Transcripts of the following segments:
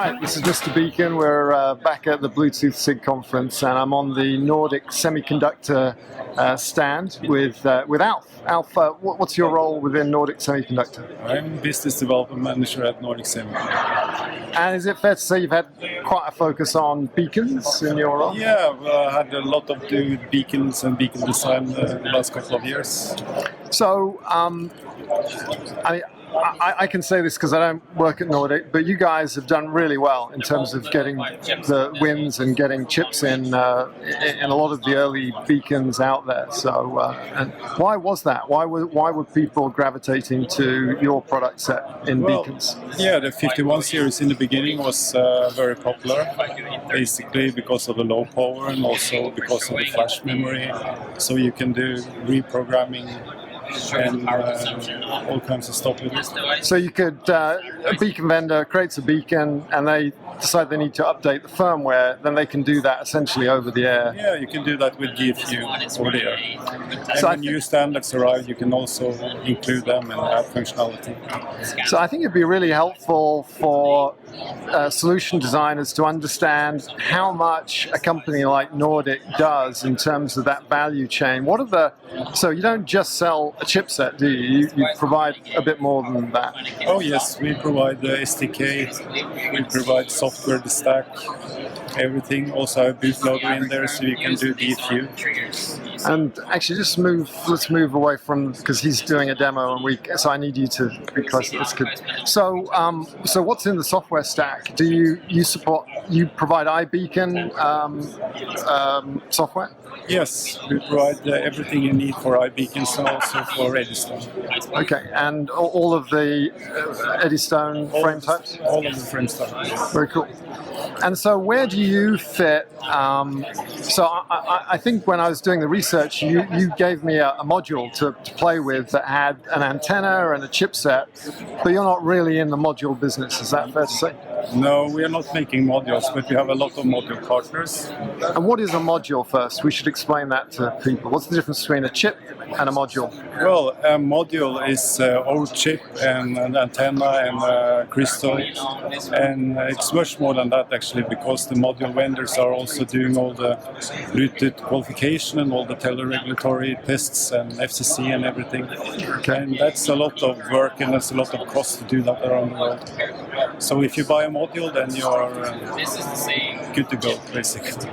Hi, this is Mr. Beacon. We're back at the Bluetooth SIG conference, and I'm on the Nordic Semiconductor stand with Alf. Alf, what's your role within Nordic Semiconductor? I'm Business Development Manager at Nordic Semiconductor. And is it fair to say you've had quite a focus on beacons in your role? Yeah, I've had a lot of do with beacons and beacon design the last couple of years. So, I can say this because I don't work at Nordic, but you guys have done really well in terms of getting the wins and getting chips in a lot of the early beacons out there. So, and why was that? Why were people gravitating to your product set in beacons? Yeah, the 51 series in the beginning was very popular, basically because of the low power and also because of the flash memory. So you can do reprogramming and all kinds of stuff with it. So you could, a beacon vendor creates a beacon and they decide they need to update the firmware, then they can do that essentially over the air. Yeah, you can do that with GFU over the air. And so when new standards arrive, you can also include them and add functionality. So I think it'd be really helpful for solution designers to understand how much a company like Nordic does in terms of that value chain. What are so you don't just sell a chipset, do you? You provide a bit more than that. Oh yes, we provide the SDK, we provide software, the stack, everything. Also a bootloader in there so you can do DFU. And actually let's move away from, because he's doing a demo and so I need you to be close to this kid. So what's in the software stack? Do you provide iBeacon software? Yes, we provide everything you need for iBeacons and also for Eddystone. Okay, and all of the Eddystone frame types? All of the frame types. Very cool. And so where do you fit? So I think when I was doing the research, you gave me a module to play with that had an antenna and a chipset, but you're not really in the module business. Is that fair to say? No, we are not making modules, but we have a lot of module partners. And what is a module first? We should explain that to people. What's the difference between a chip and a module? Well, a module is our chip and an antenna and a crystal. And it's much more than that actually, because the module vendors are also doing all the Bluetooth qualification and all the teleregulatory tests and FCC and everything. Okay. And that's a lot of work and there's a lot of cost to do that around the world. So if you buy a module, then you are good to go, basically.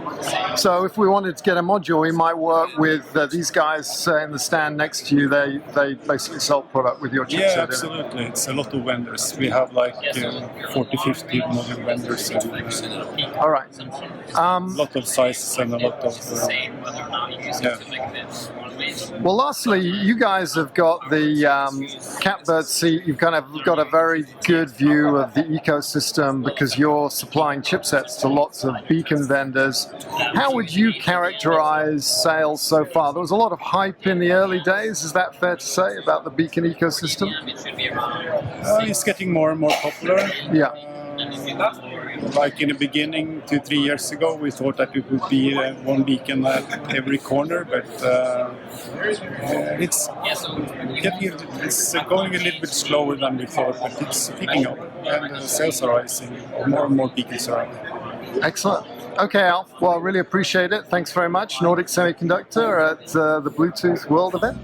So if we wanted to get a module, we might work with these guys in the stand next to you. They basically sell product with your chipset. Yeah, absolutely. It's a lot of vendors. We have like 40, 50 module vendors. All right. A lot of sizes and a lot of... Well, lastly, you guys have got the catbird seat. You've kind of got a very good view of the ecosystem because you're supplying chipsets to lots of beacon vendors. How would you characterize sales so far? There was a lot of hype in the early days. Is that fair to say about the beacon ecosystem? It's getting more and more popular. Yeah. Like in the beginning, 2-3 years ago, we thought that it would be one beacon at every corner, but it's going a little bit slower than we thought, but it's picking up, and the sales are rising. More and more beacons are out. Excellent. Okay, Alf. Well, I really appreciate it. Thanks very much. Nordic Semiconductor at the Bluetooth World event.